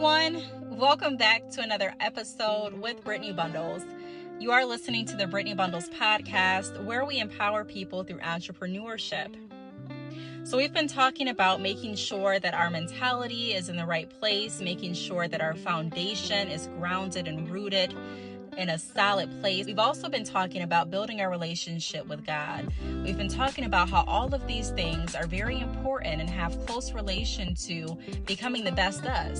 everyone. Welcome back to another episode with Brittney Bundles. You are listening to the Brittney Bundles podcast, where we empower people through entrepreneurship. So we've been talking about making sure that our mentality is in the right place, making sure that our foundation is grounded and rooted in a solid place. We've also been talking about building our relationship with God. We've been talking about how all of these things are very important and have close relation to becoming the best us.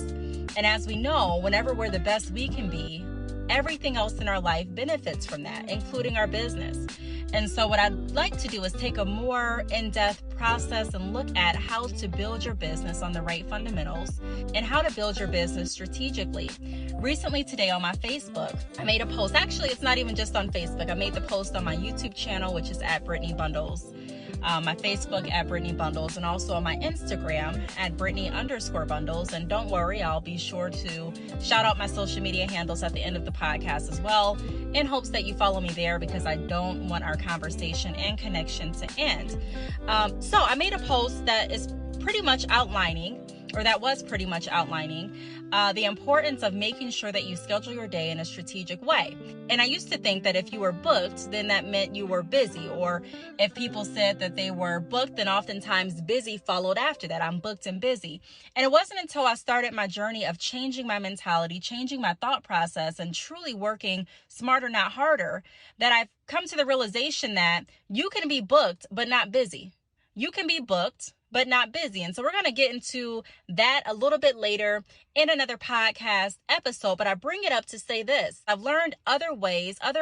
And as we know, whenever we're the best we can be, everything else in our life benefits from that, including our business. And so what I'd like to do is take a more in-depth process and look at how to build your business on the right fundamentals and how to build your business strategically. Recently today on my Facebook, I made a post. Actually, it's not even just on Facebook. I made the post on my YouTube channel, which is at Brittney Bundles. My Facebook at Brittney Bundles, and also on my Instagram at Brittney_Bundles. And don't worry, I'll be sure to shout out my social media handles at the end of the podcast as well, in hopes that you follow me there, because I don't want our conversation and connection to end. So I made a post that is pretty much outlining, the importance of making sure that you schedule your day in a strategic way. And I used to think that if you were booked, then that meant you were busy. Or if people said that they were booked, then oftentimes busy followed after that. I'm booked and busy. And it wasn't until I started my journey of changing my mentality, changing my thought process, and truly working smarter, not harder, that I've come to the realization that you can be booked, but not busy. You can be booked, but not busy. And so we're going to get into that a little bit later in another podcast episode. But I bring it up to say this. I've learned other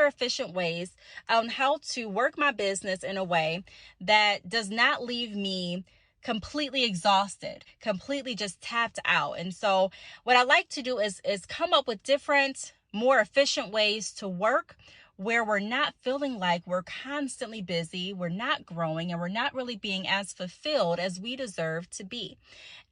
efficient ways on how to work my business in a way that does not leave me completely exhausted, completely just tapped out. And so what I like to do is come up with different, more efficient ways to work, where we're not feeling like we're constantly busy, we're not growing, and we're not really being as fulfilled as we deserve to be.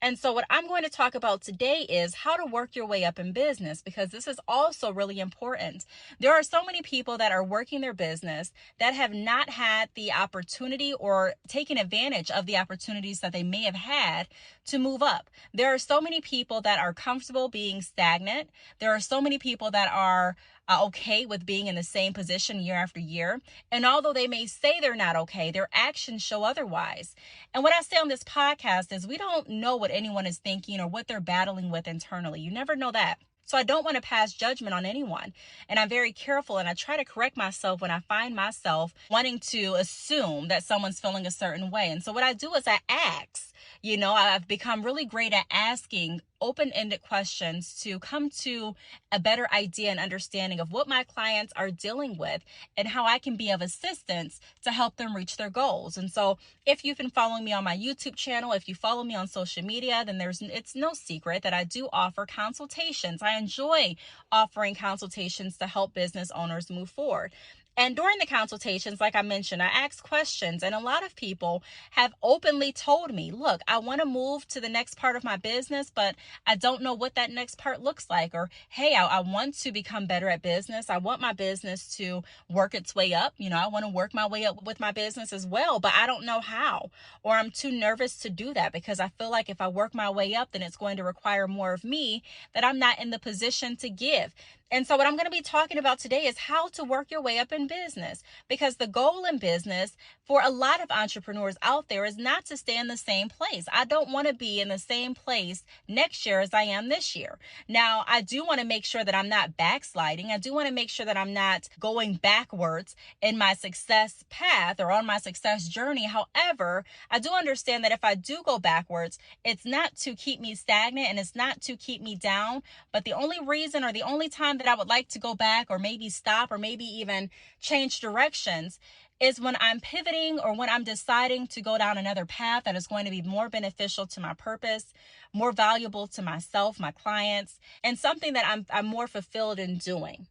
And so what I'm going to talk about today is how to work your way up in business, because this is also really important. There are so many people that are working their business that have not had the opportunity or taken advantage of the opportunities that they may have had to move up. There are so many people that are comfortable being stagnant. There are so many people that are okay with being in the same position year after year. And although they may say they're not okay, their actions show otherwise. And what I say on this podcast is we don't know what anyone is thinking or what they're battling with internally. You never know that. So I don't want to pass judgment on anyone. And I'm very careful, and I try to correct myself when I find myself wanting to assume that someone's feeling a certain way. And so what I do is I ask. I've become really great at asking open-ended questions to come to a better idea and understanding of what my clients are dealing with and how I can be of assistance to help them reach their goals. And so if you've been following me on my YouTube channel, if you follow me on social media, then it's no secret that I do offer consultations. I enjoy offering consultations to help business owners move forward. And during the consultations, like I mentioned, I ask questions, and a lot of people have openly told me, look, I want to move to the next part of my business, but I don't know what that next part looks like. Or, hey, I want to become better at business. I want my business to work its way up. I want to work my way up with my business as well, but I don't know how. Or I'm too nervous to do that because I feel like if I work my way up, then it's going to require more of me that I'm not in the position to give. And so what I'm going to be talking about today is how to work your way up in business, because the goal in business for a lot of entrepreneurs out there is not to stay in the same place. I don't want to be in the same place next year as I am this year. Now, I do want to make sure that I'm not backsliding. I do want to make sure that I'm not going backwards in my success path or on my success journey. However, I do understand that if I do go backwards, it's not to keep me stagnant and it's not to keep me down. But the only reason or the only time that I would like to go back or maybe stop or maybe even change directions is when I'm pivoting or when I'm deciding to go down another path that is going to be more beneficial to my purpose, more valuable to myself, my clients, and something that I'm more fulfilled in doing.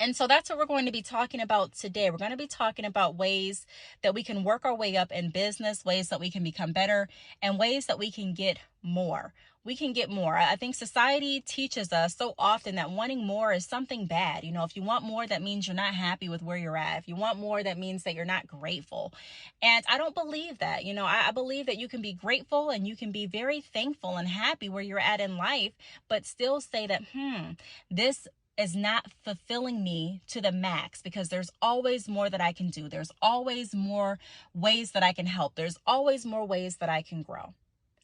And so that's what we're going to be talking about today. We're going to be talking about ways that we can work our way up in business, ways that we can become better, and ways that we can get more. We can get more. I think society teaches us so often that wanting more is something bad. If you want more, that means you're not happy with where you're at. If you want more, that means that you're not grateful. And I don't believe that. I believe that you can be grateful and you can be very thankful and happy where you're at in life, but still say that, this is not fulfilling me to the max, because there's always more that I can do. There's always more ways that I can help. There's always more ways that I can grow.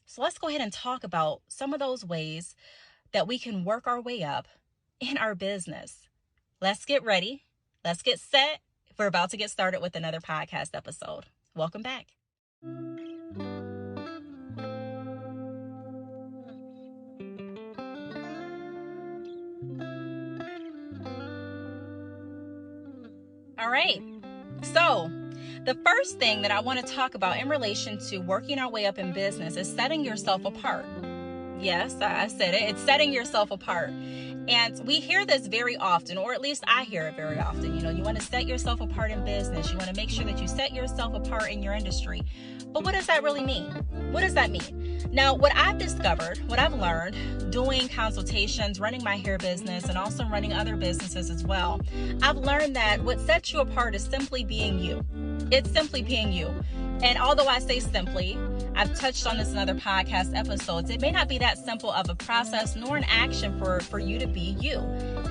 So let's go ahead and talk about some of those ways that we can work our way up in our business. Let's get ready. Let's get set. We're about to get started with another podcast episode. Welcome back. All right. So the first thing that I want to talk about in relation to working our way up in business is setting yourself apart. Yes, I said it. It's setting yourself apart. And we hear this very often, or at least I hear it very often. You want to set yourself apart in business. You want to make sure that you set yourself apart in your industry. But what does that really mean? What does that mean? Now, what I've discovered, what I've learned doing consultations, running my hair business, and also running other businesses as well, I've learned that what sets you apart is simply being you. It's simply being you. And although I say simply, I've touched on this in other podcast episodes, it may not be that simple of a process nor an action for you to be you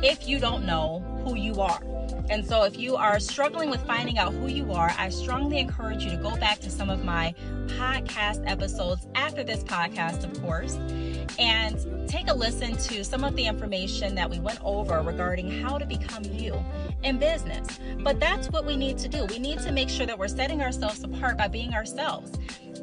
if you don't know who you are. And so if you are struggling with finding out who you are, I strongly encourage you to go back to some of my podcast episodes after this podcast, of course, and take a listen to some of the information that we went over regarding how to become you in business. But that's what we need to do. We need to make sure that we're setting ourselves apart by being ourselves.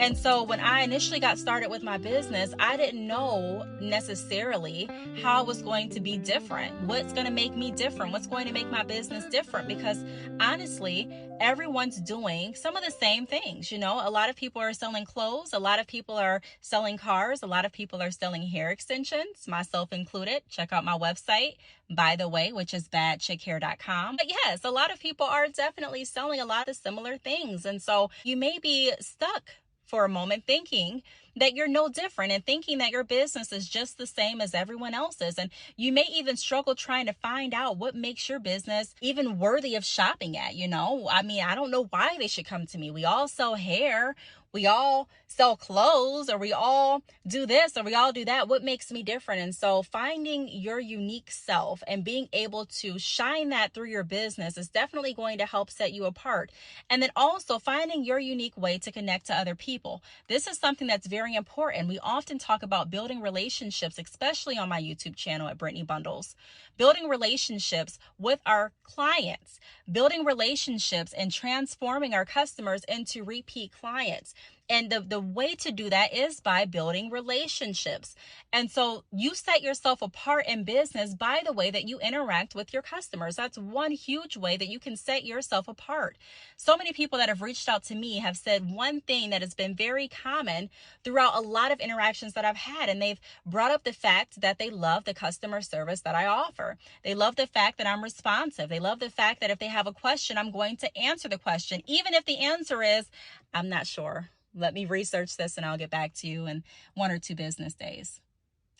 And so when I initially got started with my business, I didn't know necessarily how it was going to be different. What's going to make me different? What's going to make my business different? Because honestly, everyone's doing some of the same things. A lot of people are selling clothes. A lot of people are selling cars. A lot of people are selling hair extensions, myself included. Check out my website, by the way, which is badchickhair.com. But yes, a lot of people are definitely selling a lot of similar things. And so you may be stuck for a moment thinking that you're no different and thinking that your business is just the same as everyone else's. And you may even struggle trying to find out what makes your business even worthy of shopping at. I don't know why they should come to me. We all sell hair. We all sell clothes, or we all do this, or we all do that. What makes me different? And so finding your unique self and being able to shine that through your business is definitely going to help set you apart. And then also finding your unique way to connect to other people. This is something that's very important. We often talk about building relationships, especially on my YouTube channel at Brittney Bundles. Building relationships with our clients, building relationships and transforming our customers into repeat clients. And the way to do that is by building relationships. And so you set yourself apart in business by the way that you interact with your customers. That's one huge way that you can set yourself apart. So many people that have reached out to me have said one thing that has been very common throughout a lot of interactions that I've had. And they've brought up the fact that they love the customer service that I offer. They love the fact that I'm responsive. They love the fact that if they have a question, I'm going to answer the question, even if the answer is, I'm not sure. Let me research this and I'll get back to you in 1 or 2 business days.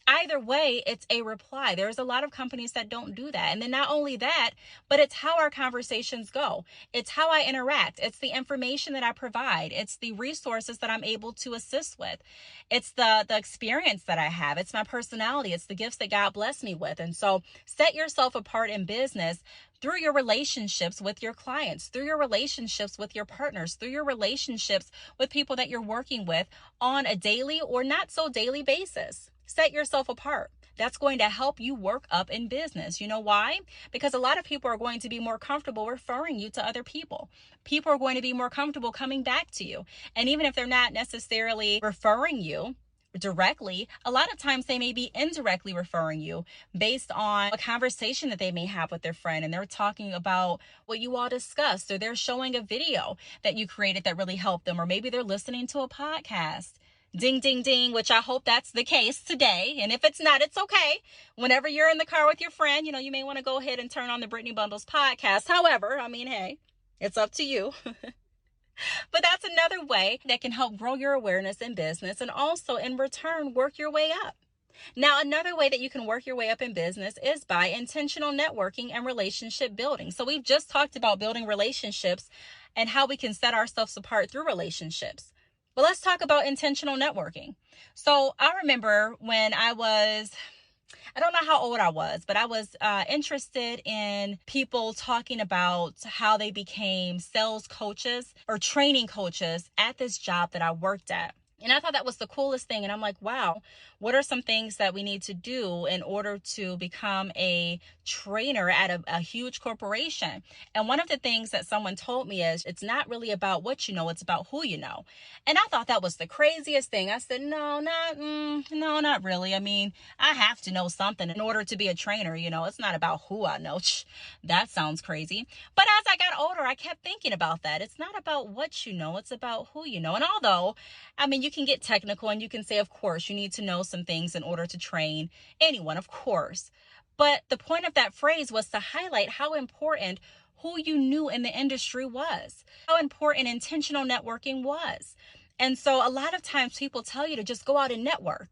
Either way, it's a reply. There's a lot of companies that don't do that. And then not only that, but it's how our conversations go. It's how I interact. It's the information that I provide. It's the resources that I'm able to assist with. It's the experience that I have. It's my personality. It's the gifts that God blessed me with. And so set yourself apart in business through your relationships with your clients, through your relationships with your partners, through your relationships with people that you're working with on a daily or not so daily basis. Set yourself apart. That's going to help you work up in business. You know why? Because a lot of people are going to be more comfortable referring you to other people. People are going to be more comfortable coming back to you. And even if they're not necessarily referring you directly, a lot of times they may be indirectly referring you based on a conversation that they may have with their friend, and they're talking about what you all discussed, or they're showing a video that you created that really helped them, or maybe they're listening to a podcast. Ding, ding, ding, which I hope that's the case today. And if it's not, it's okay. Whenever you're in the car with your friend, you may want to go ahead and turn on the Brittney Bundles podcast. However, hey, it's up to you. But that's another way that can help grow your awareness in business and also in return work your way up. Now, another way that you can work your way up in business is by intentional networking and relationship building. So we've just talked about building relationships and how we can set ourselves apart through relationships. But let's talk about intentional networking. So I remember when I don't know how old I was, but I was interested in people talking about how they became sales coaches or training coaches at this job that I worked at. And I thought that was the coolest thing. And I'm like, wow, what are some things that we need to do in order to become a trainer at a huge corporation? And one of the things that someone told me is it's not really about what you know, it's about who you know. And I thought that was the craziest thing. I said, no, not really. I have to know something in order to be a trainer. It's not about who I know. That sounds crazy. But as I got older, I kept thinking about that. It's not about what you know, it's about who you know. And although, you can get technical and you can say, of course, you need to know some things in order to train anyone, of course. But the point of that phrase was to highlight how important who you knew in the industry was, how important intentional networking was. And so a lot of times people tell you to just go out and network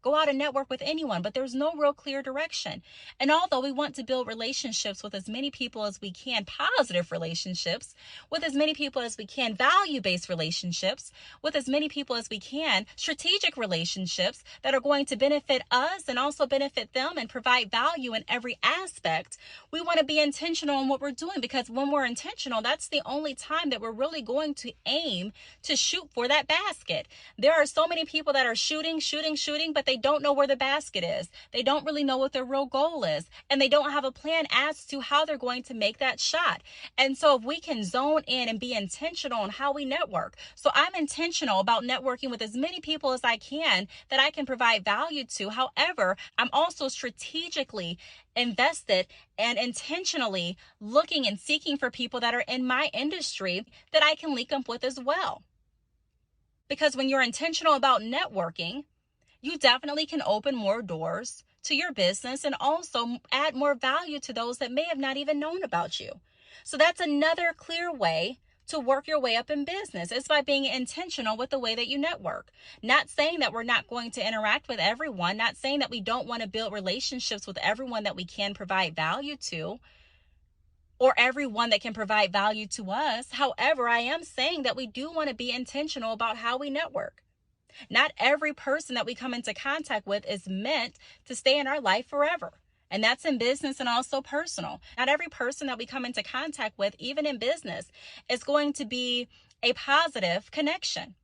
with anyone, but there's no real clear direction. And although we want to build relationships with as many people as we can, positive relationships, with as many people as we can, value-based relationships, with as many people as we can, strategic relationships that are going to benefit us and also benefit them and provide value in every aspect, we want to be intentional in what we're doing, because when we're intentional, that's the only time that we're really going to aim to shoot for that basket. There are so many people that are shooting, but they don't know where the basket is. They don't really know what their real goal is, and they don't have a plan as to how they're going to make that shot. And so if we can zone in and be intentional on how we network. So I'm intentional about networking with as many people as I can that I can provide value to. However, I'm also strategically invested and intentionally looking and seeking for people that are in my industry that I can link up with as well. Because when you're intentional about networking, you definitely can open more doors to your business and also add more value to those that may have not even known about you. So that's another clear way to work your way up in business. It's by being intentional with the way that you network. Not saying that we're not going to interact with everyone, not saying that we don't want to build relationships with everyone that we can provide value to, or everyone that can provide value to us. However, I am saying that we do want to be intentional about how we network. Not every person that we come into contact with is meant to stay in our life forever. And that's in business and also personal. Not every person that we come into contact with, even in business, is going to be a positive connection.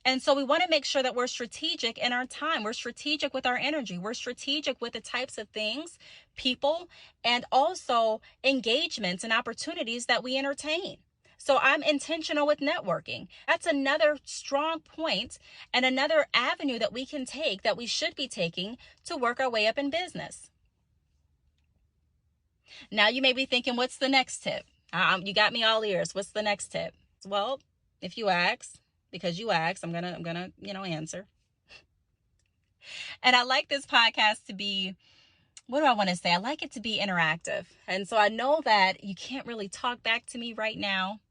And so we want to make sure that we're strategic in our time. We're strategic with our energy. We're strategic with the types of things, people, and also engagements and opportunities that we entertain. So I'm intentional with networking. That's another strong point and another avenue that we can take, that we should be taking to work our way up in business. Now you may be thinking, what's the next tip? You got me all ears. What's the next tip? Well, if you ask, because you asked, I'm gonna answer. And I like this podcast to be, what do I want to say? I like it to be interactive. And so I know that you can't really talk back to me right now,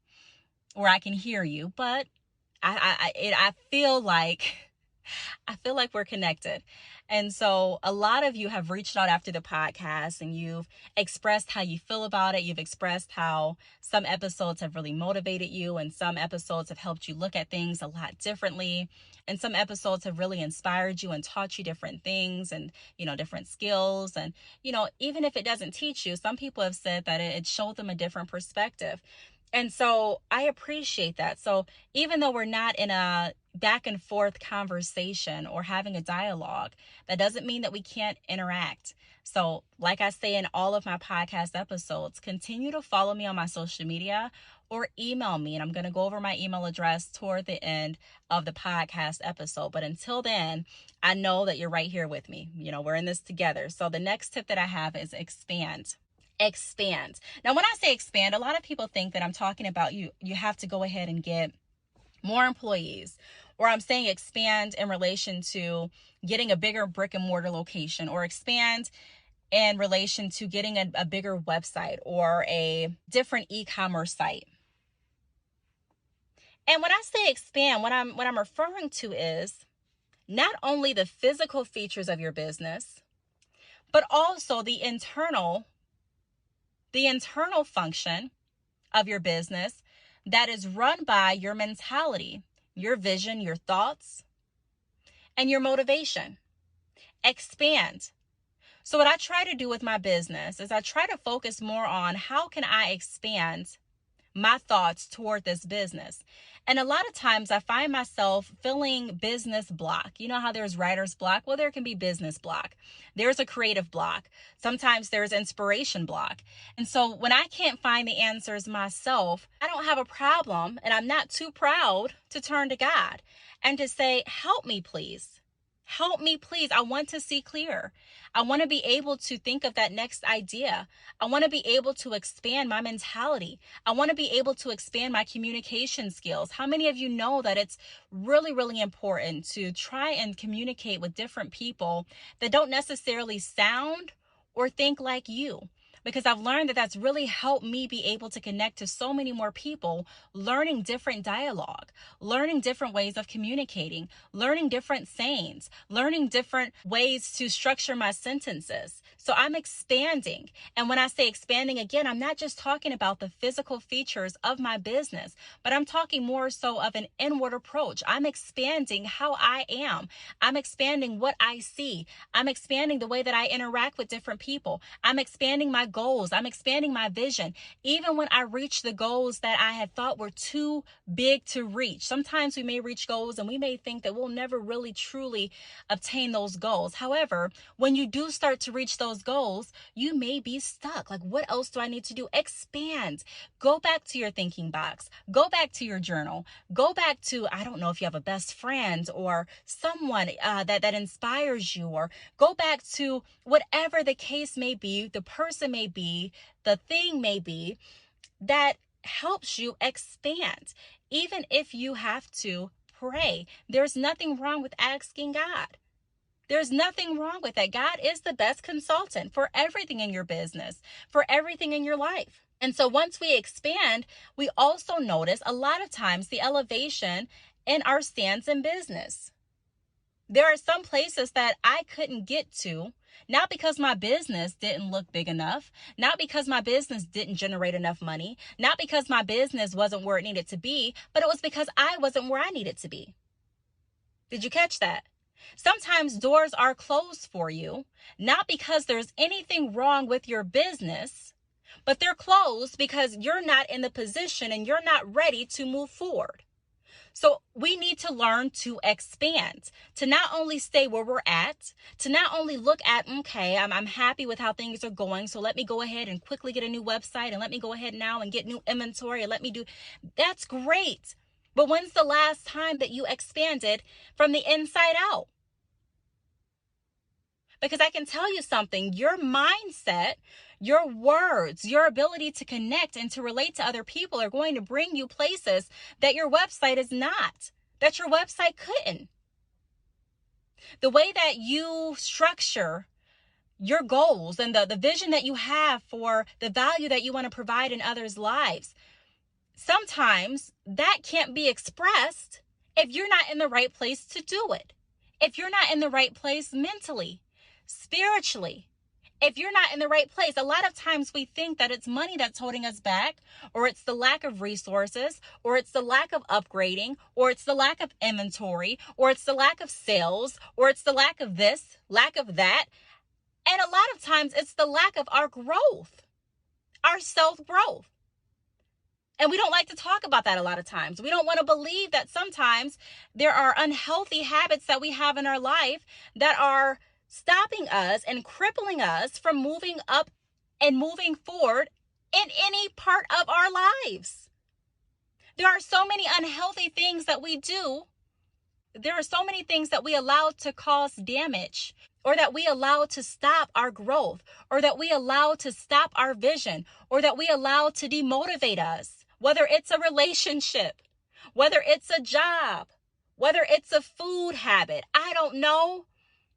or I can hear you, but I feel like we're connected. And so a lot of you have reached out after the podcast and you've expressed how you feel about it. You've expressed how some episodes have really motivated you, and some episodes have helped you look at things a lot differently. And some episodes have really inspired you and taught you different things and, different skills. And, even if it doesn't teach you, some people have said that it showed them a different perspective. And so I appreciate that. So even though we're not in a back and forth conversation or having a dialogue, that doesn't mean that we can't interact. So like I say in all of my podcast episodes, continue to follow me on my social media or email me. And I'm going to go over my email address toward the end of the podcast episode. But until then, I know that you're right here with me. We're in this together. So the next tip that I have is expand. Now, when I say expand, a lot of people think that I'm talking about you have to go ahead and get more employees, Or I'm saying expand in relation to getting a bigger brick and mortar location, or expand in relation to getting a bigger website or a different e-commerce site. And when I say expand, what I'm referring to is not only the physical features of your business, but also the internal function of your business that is run by your mentality, your vision, your thoughts, and your motivation. Expand. So what I try to do with my business is I try to focus more on how can I expand my thoughts toward this business. And a lot of times I find myself feeling business block. You know how there's writer's block? Well, there can be business block. There's a creative block. Sometimes there's inspiration block. And so when I can't find the answers myself, I don't have a problem, and I'm not too proud to turn to God and to say, help me, please. Help me, please. I want to see clear. I want to be able to think of that next idea. I want to be able to expand my mentality. I want to be able to expand my communication skills. How many of you know that it's really, really important to try and communicate with different people that don't necessarily sound or think like you? Because I've learned that that's really helped me be able to connect to so many more people, learning different dialogue, learning different ways of communicating, learning different sayings, learning different ways to structure my sentences. So I'm expanding. And when I say expanding, again, I'm not just talking about the physical features of my business, but I'm talking more so of an inward approach. I'm expanding how I am. I'm expanding what I see. I'm expanding the way that I interact with different people. I'm expanding my goals. I'm expanding my vision. Even when I reach the goals that I had thought were too big to reach. Sometimes we may reach goals and we may think that we'll never really truly obtain those goals. However, when you do start to reach those goals, you may be stuck. Like, what else do I need to do? Expand. Go back to your thinking box. Go back to your journal. Go back to, I don't know if you have a best friend or someone that inspires you, or go back to whatever the case may be, the person may be, the thing may be that helps you expand. Even if you have to pray, there's nothing wrong with asking God. There's nothing wrong with that. God is the best consultant for everything in your business, for everything in your life. And so once we expand, we also notice a lot of times the elevation in our stance in business. There are some places that I couldn't get to, not because my business didn't look big enough, not because my business didn't generate enough money, not because my business wasn't where it needed to be, but it was because I wasn't where I needed to be. Did you catch that? Sometimes doors are closed for you, not because there's anything wrong with your business, but they're closed because you're not in the position and you're not ready to move forward. So we need to learn to expand, to not only stay where we're at, to not only look at, okay, I'm happy with how things are going, so let me go ahead and quickly get a new website, and let me go ahead now and get new inventory, and that's great. But when's the last time that you expanded from the inside out? Because I can tell you something, your mindset, your words, your ability to connect and to relate to other people are going to bring you places that your website is not, that your website couldn't. The way that you structure your goals and the vision that you have for the value that you want to provide in others' lives, sometimes that can't be expressed if you're not in the right place to do it. If you're not in the right place mentally, spiritually, if you're not in the right place. A lot of times we think that it's money that's holding us back, or it's the lack of resources, or it's the lack of upgrading, or it's the lack of inventory, or it's the lack of sales, or it's the lack of this, lack of that. And a lot of times it's the lack of our growth, our self-growth. And we don't like to talk about that a lot of times. We don't want to believe that sometimes there are unhealthy habits that we have in our life that are stopping us and crippling us from moving up and moving forward in any part of our lives. There are so many unhealthy things that we do. There are so many things that we allow to cause damage, or that we allow to stop our growth, or that we allow to stop our vision, or that we allow to demotivate us, whether it's a relationship, whether it's a job, whether it's a food habit, I don't know,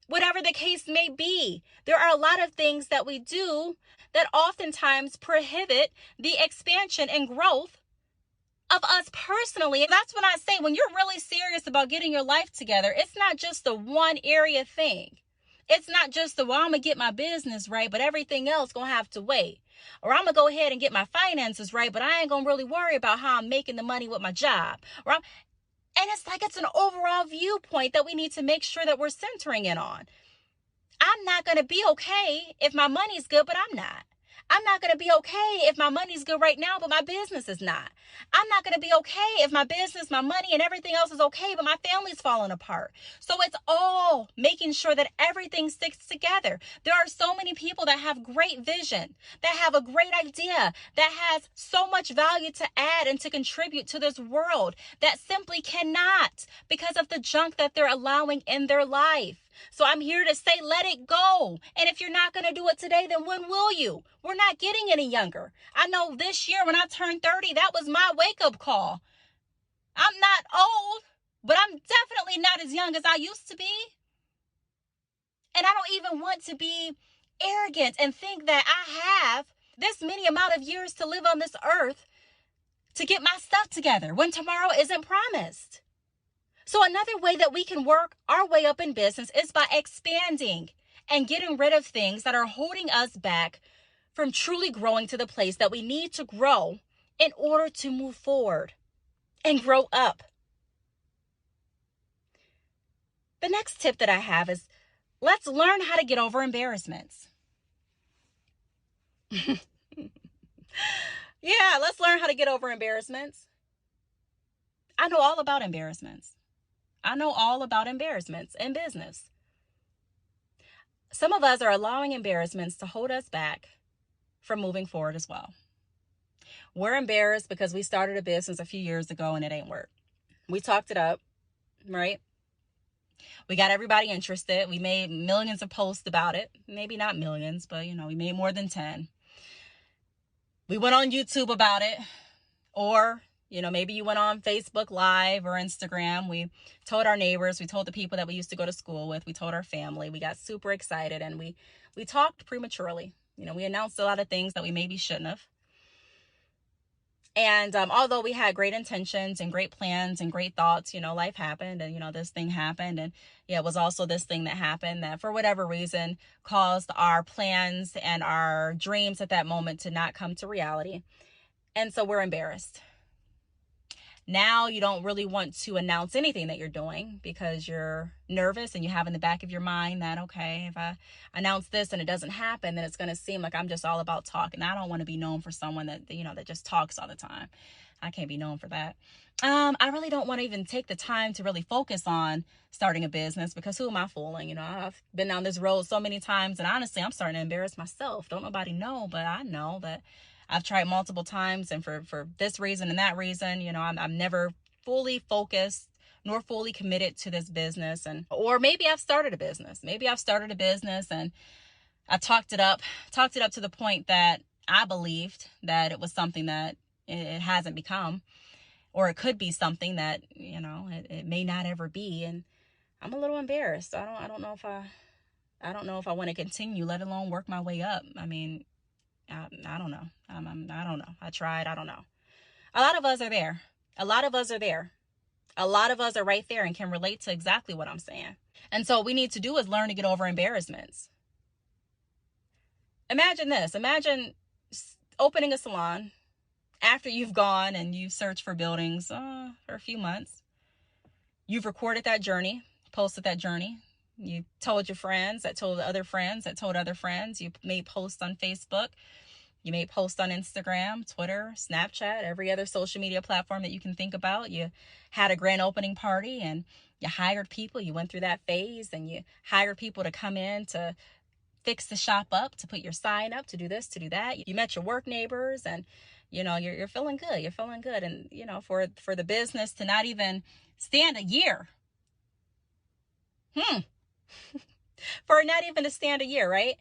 whatever the case may be. There are a lot of things that we do that oftentimes prohibit the expansion and growth of us personally. And that's when I say, when you're really serious about getting your life together, it's not just the one area thing. It's not just the, well, I'm going to get my business right, but everything else going to have to wait. Or I'm going to go ahead and get my finances right, but I ain't going to really worry about how I'm making the money with my job. And it's like, it's an overall viewpoint that we need to make sure that we're centering in on. I'm not going to be okay if my money's good, but I'm not. I'm not going to be okay if my money's good right now, but my business is not. I'm not going to be okay if my business, my money, and everything else is okay, but my family's falling apart. So it's all making sure that everything sticks together. There are so many people that have great vision, that have a great idea, that has so much value to add and to contribute to this world, that simply cannot because of the junk that they're allowing in their life. So I'm here to say, let it go. And if you're not going to do it today, then when will you? We're not getting any younger. I know this year when I turned 30, that was my wake-up call. I'm not old, but I'm definitely not as young as I used to be. And I don't even want to be arrogant and think that I have this many amount of years to live on this earth to get my stuff together when tomorrow isn't promised. So another way that we can work our way up in business is by expanding and getting rid of things that are holding us back from truly growing to the place that we need to grow in order to move forward and grow up. The next tip that I have is, let's learn how to get over embarrassments. Yeah, let's learn how to get over embarrassments. I know all about embarrassments. I know all about embarrassments in business. Some of us are allowing embarrassments to hold us back from moving forward as well. We're embarrassed because we started a business a few years ago and it ain't worked. We talked it up, right? We got everybody interested. We made millions of posts about it. Maybe not millions, but we made more than 10. We went on YouTube about it, or maybe you went on Facebook Live or Instagram. We told our neighbors, we told the people that we used to go to school with, we told our family, we got super excited, and we talked prematurely. We announced a lot of things that we maybe shouldn't have. And although we had great intentions and great plans and great thoughts, life happened and, this thing happened. And it was also this thing that happened that for whatever reason caused our plans and our dreams at that moment to not come to reality. And so we're embarrassed. Now you don't really want to announce anything that you're doing because you're nervous and you have in the back of your mind that, okay, if I announce this and it doesn't happen, then it's going to seem like I'm just all about talking. I don't want to be known for someone that, that just talks all the time. I can't be known for that. I really don't want to even take the time to really focus on starting a business because who am I fooling? I've been down this road so many times and honestly, I'm starting to embarrass myself. Don't nobody know, but I know that I've tried multiple times, and for this reason and that reason, I'm never fully focused nor fully committed to this business. Or maybe I've started a business. And I talked it up to the point that I believed that it was something that it hasn't become, or it could be something that, it may not ever be. And I'm a little embarrassed. I don't know if I want to continue, let alone work my way up. I mean, I don't know. I don't know. I tried. I don't know. A lot of us are there. A lot of us are right there and can relate to exactly what I'm saying. And so what we need to do is learn to get over embarrassments. Imagine this. Imagine opening a salon after you've gone and you've searched for buildings for a few months. You've recorded that journey, posted that journey. You told your friends that told other friends that told other friends. You made posts on Facebook. You made posts on Instagram, Twitter, Snapchat, every other social media platform that you can think about. You had a grand opening party and you hired people. You went through that phase and you hired people to come in to fix the shop up, to put your sign up, to do this, to do that. You met your work neighbors and, you're feeling good. You're feeling good. And, for the business to not even stand a year. For it not even to stand a year, right?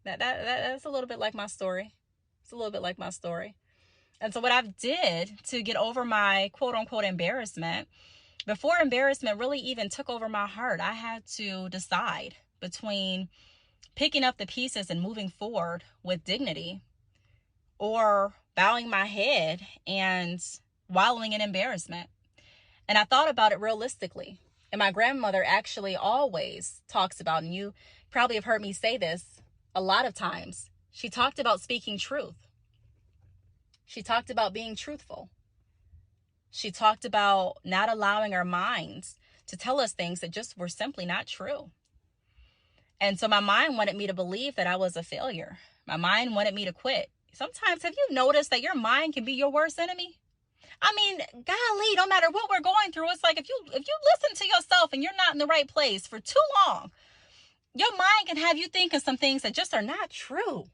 That's a little bit like my story. It's a little bit like my story. And so what I did to get over my quote unquote embarrassment Before embarrassment really even took over my heart, I had to decide between picking up the pieces and moving forward with dignity, or bowing my head and wallowing in embarrassment. And I thought about it realistically. And my grandmother actually always talks about, and you probably have heard me say this a lot of times, she talked about speaking truth. She talked about being truthful. She talked about not allowing our minds to tell us things that just were simply not true. And so my mind wanted me to believe that I was a failure. My mind wanted me to quit. Sometimes, have you noticed that your mind can be your worst enemy? I mean, golly, no matter what we're going through, it's like if you listen to yourself and you're not in the right place for too long, your mind can have you thinking some things that just are not true.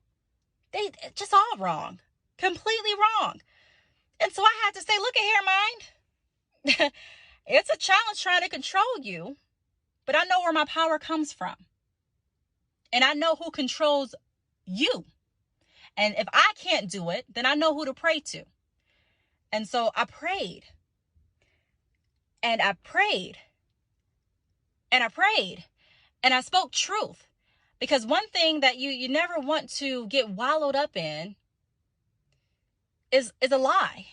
They just all wrong, completely wrong. And so I had to say, look at here, mind. It's a challenge trying to control you, but I know where my power comes from. And I know who controls you. And if I can't do it, then I know who to pray to. And so I prayed. And I prayed. And I prayed. And I spoke truth. Because one thing that you never want to get wallowed up in is a lie.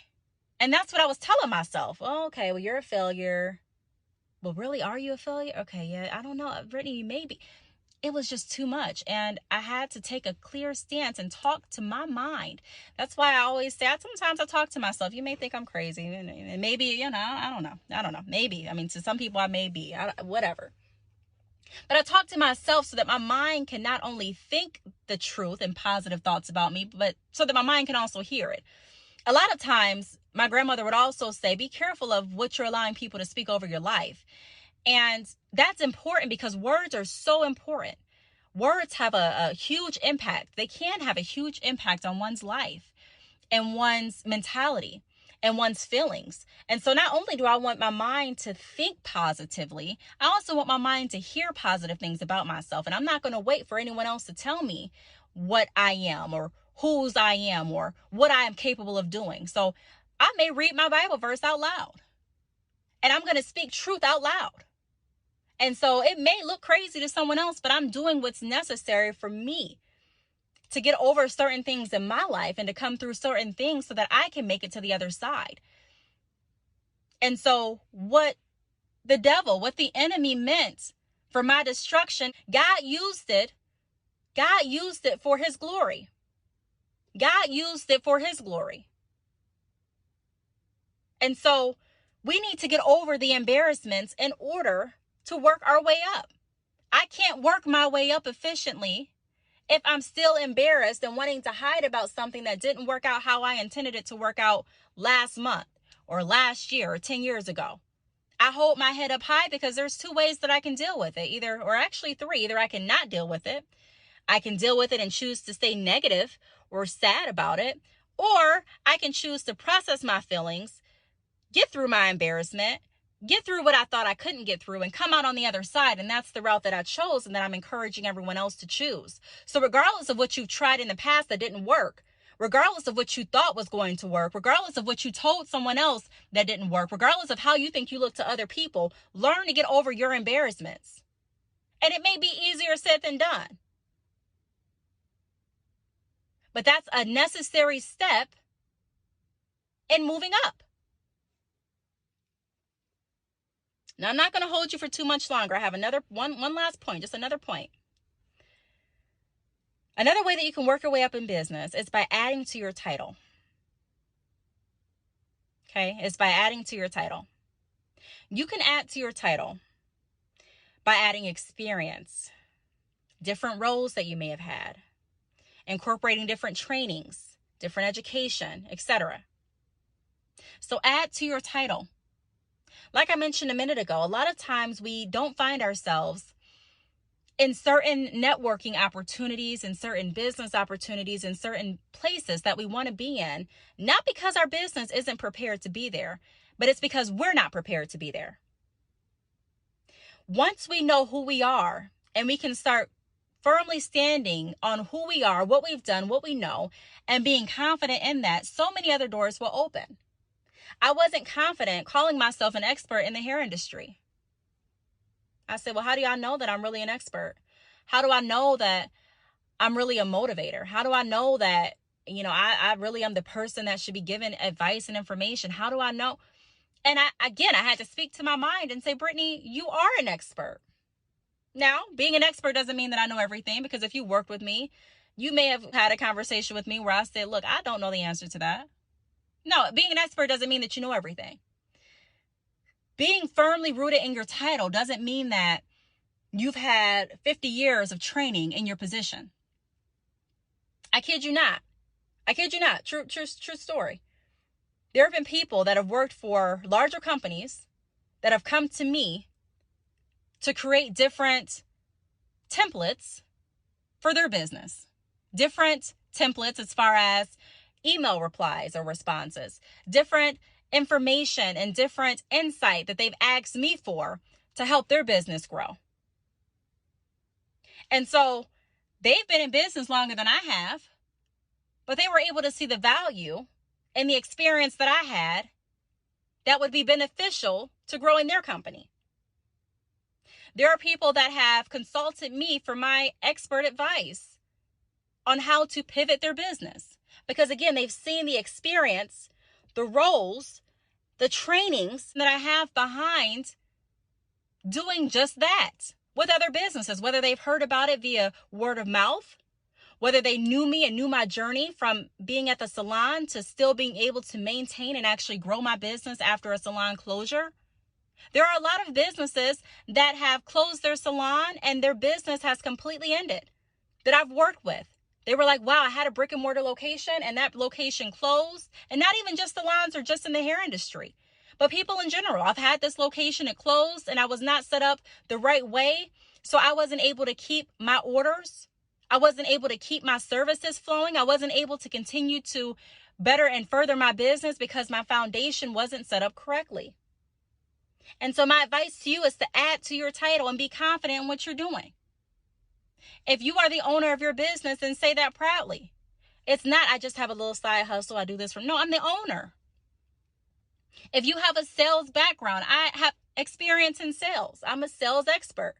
And that's what I was telling myself. Oh, okay, well, you're a failure. Well, really, are you a failure? Okay, yeah, I don't know. Brittney, maybe. It was just too much. And I had to take a clear stance and talk to my mind. That's why I always say, sometimes I talk to myself. You may think I'm crazy. And maybe, I don't know. Maybe. I mean, to some people I may be. Whatever. But I talk to myself so that my mind can not only think the truth and positive thoughts about me, but so that my mind can also hear it. A lot of times, my grandmother would also say, be careful of what you're allowing people to speak over your life. And that's important because words are so important. Words have a huge impact. They can have a huge impact on one's life and one's mentality and one's feelings. And so not only do I want my mind to think positively, I also want my mind to hear positive things about myself. And I'm not going to wait for anyone else to tell me what I am or whose I am or what I am capable of doing. So I may read my Bible verse out loud, and I'm going to speak truth out loud. And so it may look crazy to someone else, but I'm doing what's necessary for me to get over certain things in my life and to come through certain things so that I can make it to the other side. And so what the enemy meant for my destruction, God used it for his glory. God used it for his glory. And so we need to get over the embarrassments in order to work our way up. I can't work my way up efficiently if I'm still embarrassed and wanting to hide about something that didn't work out how I intended it to work out last month or last year or 10 years ago. I hold my head up high because there's two ways that I can deal with it, three. Either I can not deal with it. I can deal with it and choose to stay negative or sad about it, or I can choose to process my feelings, get through my embarrassment, get through what I thought I couldn't get through, and come out on the other side. And that's the route that I chose and that I'm encouraging everyone else to choose. So regardless of what you've tried in the past that didn't work, regardless of what you thought was going to work, regardless of what you told someone else that didn't work, regardless of how you think you look to other people, learn to get over your embarrassments. And it may be easier said than done. But that's a necessary step in moving up. Now, I'm not going to hold you for too much longer. I have one last point, just another point. Another way that you can work your way up in business is by adding to your title. Okay, it's by adding to your title. You can add to your title by adding experience, different roles that you may have had, incorporating different trainings, different education, etc. So add to your title. Like I mentioned a minute ago, a lot of times we don't find ourselves in certain networking opportunities, in certain business opportunities, in certain places that we want to be in, not because our business isn't prepared to be there, but it's because we're not prepared to be there. Once we know who we are and we can start firmly standing on who we are, what we've done, what we know, and being confident in that, so many other doors will open. I wasn't confident calling myself an expert in the hair industry. I said, well, how do I know that I'm really an expert? How do I know that I'm really a motivator? How do I know that, I really am the person that should be given advice and information? How do I know? And I had to speak to my mind and say, Brittney, you are an expert. Now, being an expert doesn't mean that I know everything, because if you worked with me, you may have had a conversation with me where I said, look, I don't know the answer to that. No, being an expert doesn't mean that you know everything. Being firmly rooted in your title doesn't mean that you've had 50 years of training in your position. I kid you not. True story. There have been people that have worked for larger companies that have come to me to create different templates for their business. Different templates as far as email replies or responses, different information and different insight that they've asked me for to help their business grow. And so they've been in business longer than I have, but they were able to see the value and the experience that I had that would be beneficial to growing their company. There are people that have consulted me for my expert advice on how to pivot their business. Because again, they've seen the experience, the roles, the trainings that I have behind doing just that with other businesses, whether they've heard about it via word of mouth, whether they knew me and knew my journey from being at the salon to still being able to maintain and actually grow my business after a salon closure. There are a lot of businesses that have closed their salon and their business has completely ended that I've worked with. They were like, wow, I had a brick and mortar location and that location closed. And not even just salons or just in the hair industry, but people in general. I've had this location, it closed, and I was not set up the right way. So I wasn't able to keep my orders. I wasn't able to keep my services flowing. I wasn't able to continue to better and further my business because my foundation wasn't set up correctly. And so my advice to you is to add to your title and be confident in what you're doing. If you are the owner of your business, then say that proudly. It's not, I just have a little side hustle, I do this for, no, I'm the owner. If you have a sales background, I have experience in sales. I'm a sales expert.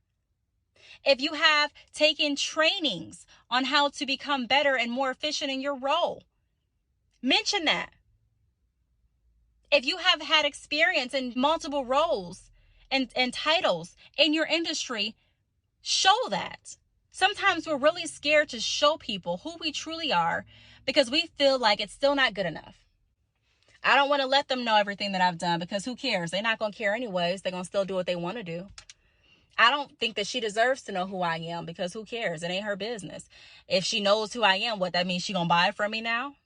If you have taken trainings on how to become better and more efficient in your role, mention that. If you have had experience in multiple roles and titles in your industry, show that. Sometimes we're really scared to show people who we truly are because we feel like it's still not good enough. I don't want to let them know everything that I've done because who cares? They're not going to care anyways. They're going to still do what they want to do. I don't think that she deserves to know who I am because who cares? It ain't her business. If she knows who I am, what that means, she going to buy from me now?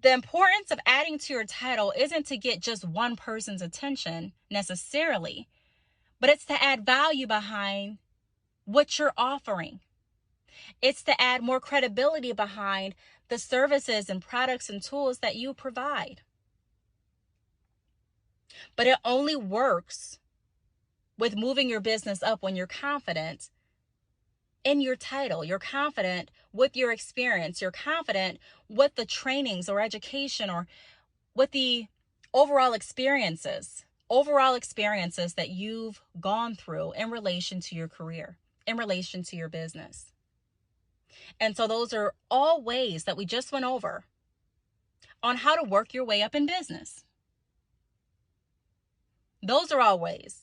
The importance of adding to your title isn't to get just one person's attention necessarily, but it's to add value behind what you're offering. It's to add more credibility behind the services and products and tools that you provide. But it only works with moving your business up when you're confident in your title. You're confident with your experience. You're confident with the trainings or education or with the overall experiences that you've gone through in relation to your career, in relation to your business. And so those are all ways that we just went over on how to work your way up in business. Those are all ways.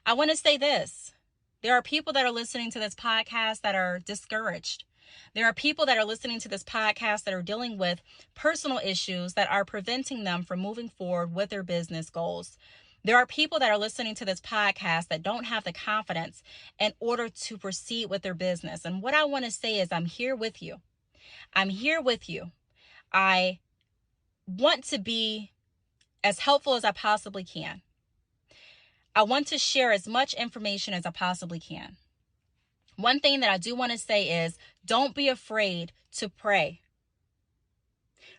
I want to say this. There are people that are listening to this podcast that are discouraged. There are people that are listening to this podcast that are dealing with personal issues that are preventing them from moving forward with their business goals. There are people that are listening to this podcast that don't have the confidence in order to proceed with their business. And what I want to say is I'm here with you. I'm here with you. I want to be as helpful as I possibly can. I want to share as much information as I possibly can. One thing that I do want to say is don't be afraid to pray.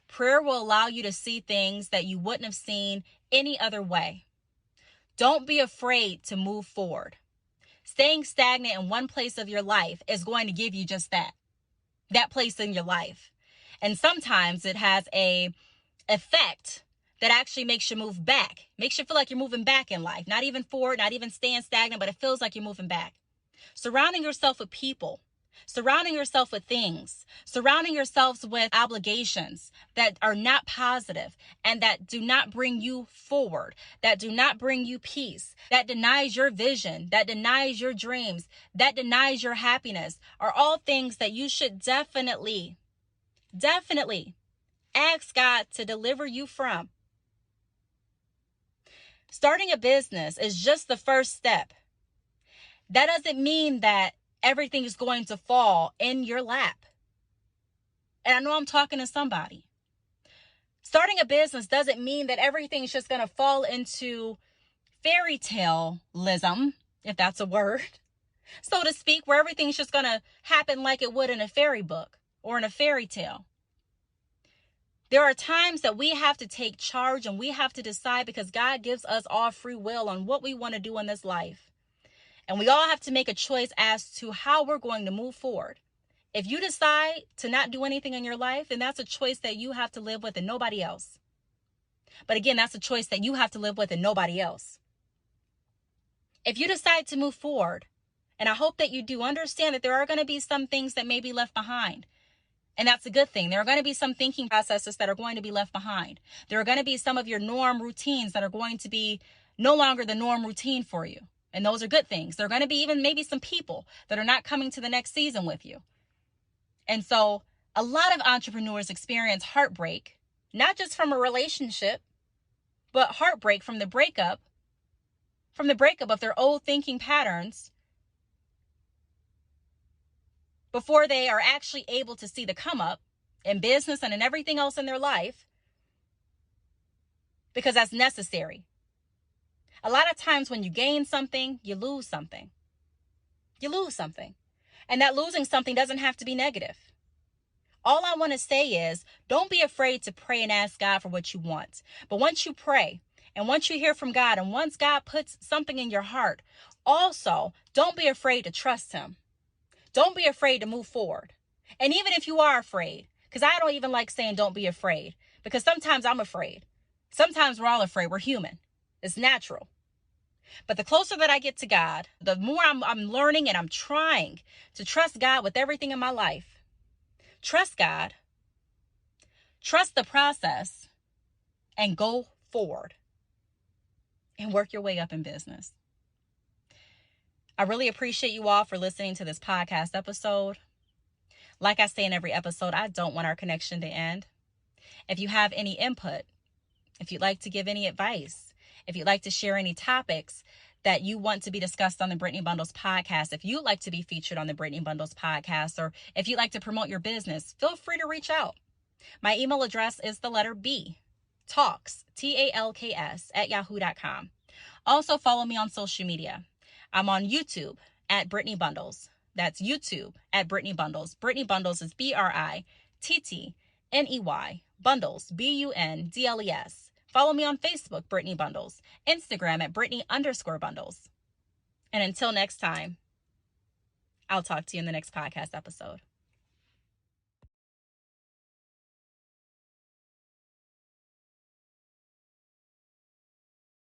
Prayer will allow you to see things that you wouldn't have seen any other way. Don't be afraid to move forward. Staying stagnant in one place of your life is going to give you just that place in your life. And sometimes it has a effect that actually makes you move back, makes you feel like you're moving back in life, not even forward, not even staying stagnant, but it feels like you're moving back. Surrounding yourself with people, surrounding yourself with things, surrounding yourselves with obligations that are not positive and that do not bring you forward, that do not bring you peace, that denies your vision, that denies your dreams, that denies your happiness, are all things that you should definitely ask God to deliver you from. Starting a business is just the first step. That doesn't mean that everything is going to fall in your lap. And I know I'm talking to somebody. Starting a business doesn't mean that everything's just going to fall into fairy tale-lism, if that's a word, so to speak, where everything's just going to happen like it would in a fairy book or in a fairy tale. There are times that we have to take charge and we have to decide, because God gives us all free will on what we want to do in this life. And we all have to make a choice as to how we're going to move forward. If you decide to not do anything in your life, then that's a choice that you have to live with and nobody else. But again, that's a choice that you have to live with and nobody else. If you decide to move forward, and I hope that you do, understand that there are going to be some things that may be left behind. And that's a good thing. There are going to be some thinking processes that are going to be left behind. There are going to be some of your norm routines that are going to be no longer the norm routine for you. And those are good things. There are going to be even maybe some people that are not coming to the next season with you. And so a lot of entrepreneurs experience heartbreak, not just from a relationship, but heartbreak from the breakup of their old thinking patterns before they are actually able to see the come up in business and in everything else in their life, because that's necessary. A lot of times when you gain something, you lose something. You lose something. And that losing something doesn't have to be negative. All I want to say is, don't be afraid to pray and ask God for what you want. But once you pray, and once you hear from God, and once God puts something in your heart, also, don't be afraid to trust Him. Don't be afraid to move forward. And even if you are afraid, because I don't even like saying don't be afraid, because sometimes I'm afraid. Sometimes we're all afraid. We're human. It's natural. But the closer that I get to God, the more I'm learning, and I'm trying to trust God with everything in my life. Trust God. Trust the process. And go forward. And work your way up in business. I really appreciate you all for listening to this podcast episode. Like I say in every episode, I don't want our connection to end. If you have any input, if you'd like to give any advice, if you'd like to share any topics that you want to be discussed on the Brittney Bundles podcast, if you'd like to be featured on the Brittney Bundles podcast, or if you'd like to promote your business, feel free to reach out. My email address is the letter B, Talks, Talks, @yahoo.com. Also follow me on social media. I'm on YouTube at Brittney Bundles. That's YouTube at Brittney Bundles. Brittney Bundles is BRITTNEY, Bundles, BUNDLES. Follow me on Facebook, Brittney Bundles. Instagram at Brittney_Bundles. And until next time, I'll talk to you in the next podcast episode.